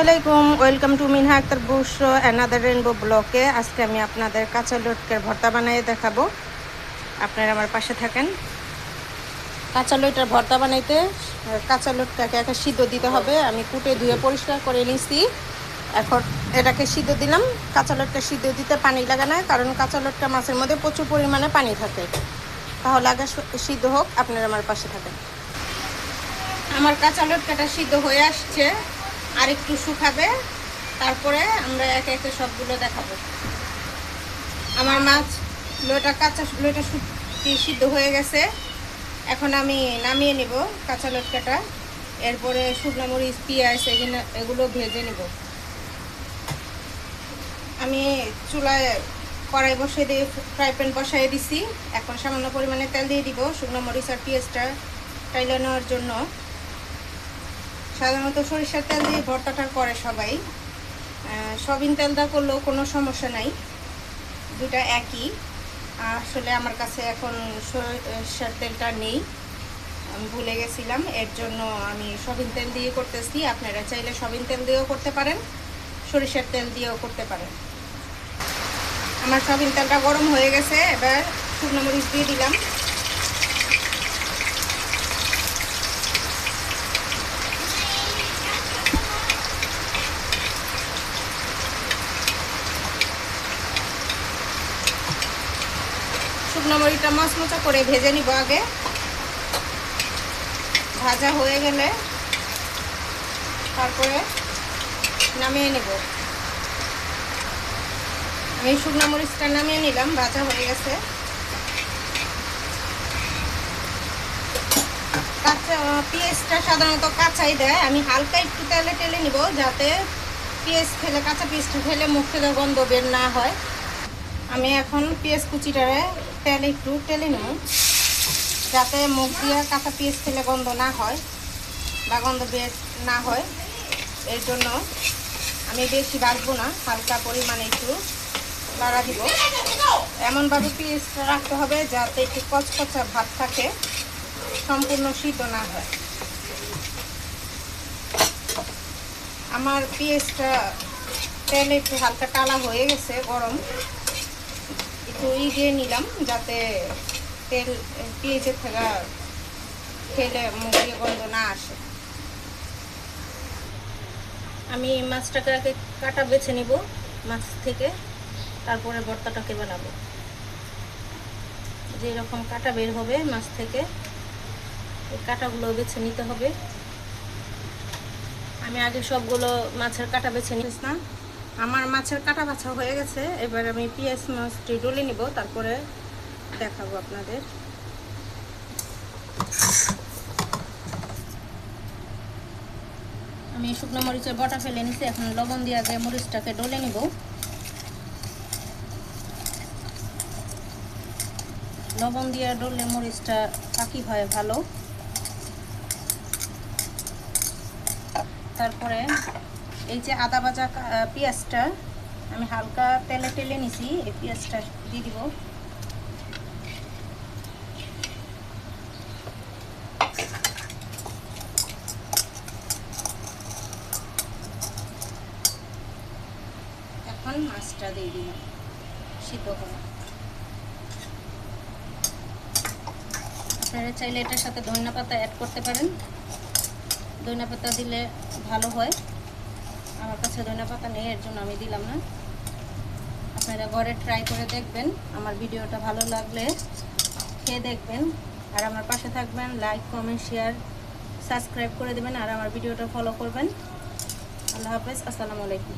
আলাইকুম, welcome to Minha Akter বুশরো another rainbow ব্লকে। আজকে আমি আপনাদের কাঁচা লটকের ভর্তা বানিয়ে দেখাবো। আপনারা আমার পাশে থাকেন। কাঁচা লইটার ভর্তা বানাইতে কাঁচা লটকাকে একটা সিদ্ধ দিতে হবে। আমি কুটে ধুয়ে পরিষ্কার করে নিছি। এখন এটাকে সিদ্ধ দিলাম। কাঁচা লটকা সিদ্ধ দিতে পানি লাগে না, কারণ কাঁচা লটকা মাছের মধ্যে প্রচুর পরিমাণে পানি থাকে। তাহলে আগে সিদ্ধ হোক, আপনারা আমার পাশে থাকেন। আমার কাঁচা লটকাটা সিদ্ধ হয়ে আসছে, আর একটু শুকাবে, তারপরে আমরা একে একে সবগুলো দেখাবো। আমার মাছ লইটা সিদ্ধ হয়ে গেছে। এখন আমি নামিয়ে নিব কাঁচা লটকাটা। এরপরে শুকনো মরিচ, পেঁয়াজ এগুলো ভেজে নিব। আমি চুলায় কড়াই বসিয়ে দিয়ে ফ্রাই প্যান বসাই দিছি। এখন সামান্য পরিমাণে তেল দিয়ে দিব শুকনো মরিচ আর পেঁয়াজটা টাইলে নেওয়ার জন্য। সাধারণত সরিষার তেল দিয়ে ভর্তাটা করে সবাই। সয়াবিন তেলটা করলেও কোনো সমস্যা নাই, দুটা একই। আসলে আমার কাছে এখন সরিষার তেলটা নেই, আমি ভুলে গেছিলাম, এর জন্য আমি সয়াবিন তেল দিয়ে করতেছি। আপনারা চাইলে সয়াবিন তেল দিয়েও করতে পারেন, সরিষার তেল দিয়েও করতে পারেন। আমার সয়াবিন তেলটা গরম হয়ে গেছে। এবার শুকনো মরিচ দিয়ে দিলাম। শুকনো মরিচটা মচমচা করে ভেজে নিব আগে। ভাজা হয়ে গেলে তারপরে নামিয়ে নেব। আমি শুকনো মরিচটা নামিয়ে নিলাম, ভাজা হয়ে গেছে। কাঁচা পেঁয়াজটা সাধারণত কাঁচাই দেয়, আমি হালকা একটু তেলে টেলে নিব, যাতে পেঁয়াজ খেলে, কাঁচা পেঁয়াজটা খেলে মুখ থেকে গন্ধ বের না হয়। আমি এখন পেঁয়াজ কুচিটারে তেলে একটু টেলে নেব, যাতে মুখ দিয়ে কাঁচা পেঁয়াজ খেলে গন্ধ না হয় বা গন্ধ বের না হয়। এর জন্য আমি বেশি বাড়বো না, হালকা পরিমাণে একটু বাড়া দিব। এমনভাবে পেঁয়াজটা রাখতে হবে যাতে একটু কচকচা ভাব থাকে, সম্পূর্ণ সিদ্ধ না হয়। আমার পেঁয়াজটা তেলে একটু হালকা টালা হয়ে গেছে, গরম। একটু দিয়ে নিলাম যাতে তেল পেঁয়াজের থেকে খেলে মুখে গন্ধ না আসে। আমি মাছটাকে আগে কাটা বেছে নিব মাছ থেকে, তারপরে ভর্তাটাকে বানাবো। যেরকম কাটা বের হবে মাছ থেকে, এই কাটাগুলো বেছে নিতে হবে। আমি আগে সবগুলো মাছের কাটা বেছে নিস না। আমার মাছের কাটা বাছা হয়ে গেছে। এবার আমি পেঁয়াজ মাছটি ডলে নিব, তারপরে দেখাবো আপনাদের। আমি শুকনো মরিচের বটা ফেলে নিছি। এখন লবণ দিয়ে আগে মরিচটাকে ডলে নিব। লবণ দিয়ে ডললে মরিচটা পাকি হয় ভালো। তারপরে এই যে আদা ভাজা পেঁয়াজটা আমি হালকা তেলে টেলে নিছি, এই পেঁয়াজটা দিয়ে দিব। এখন মাছটা দিয়ে দিলাম সিদ্ধ করা। আপনারা চাইলে এটার সাথে ধনিয়া পাতা অ্যাড করতে পারেন, ধনিয়া পাতা দিলে ভালো হয়। আমার কাছে ধনিয়া পাতা নেই, এর জন্য আমি দিলাম না। আপনারা ঘরে ট্রাই করে দেখবেন। আমার ভিডিওটা ভালো লাগলে খেয়ে দেখবেন, আর আমার পাশে থাকবেন। লাইক, কমেন্ট, শেয়ার, সাবস্ক্রাইব করে দেবেন, আর আমার ভিডিওটা ফলো করবেন। আল্লাহ হাফেজ, আসসালামু আলাইকুম।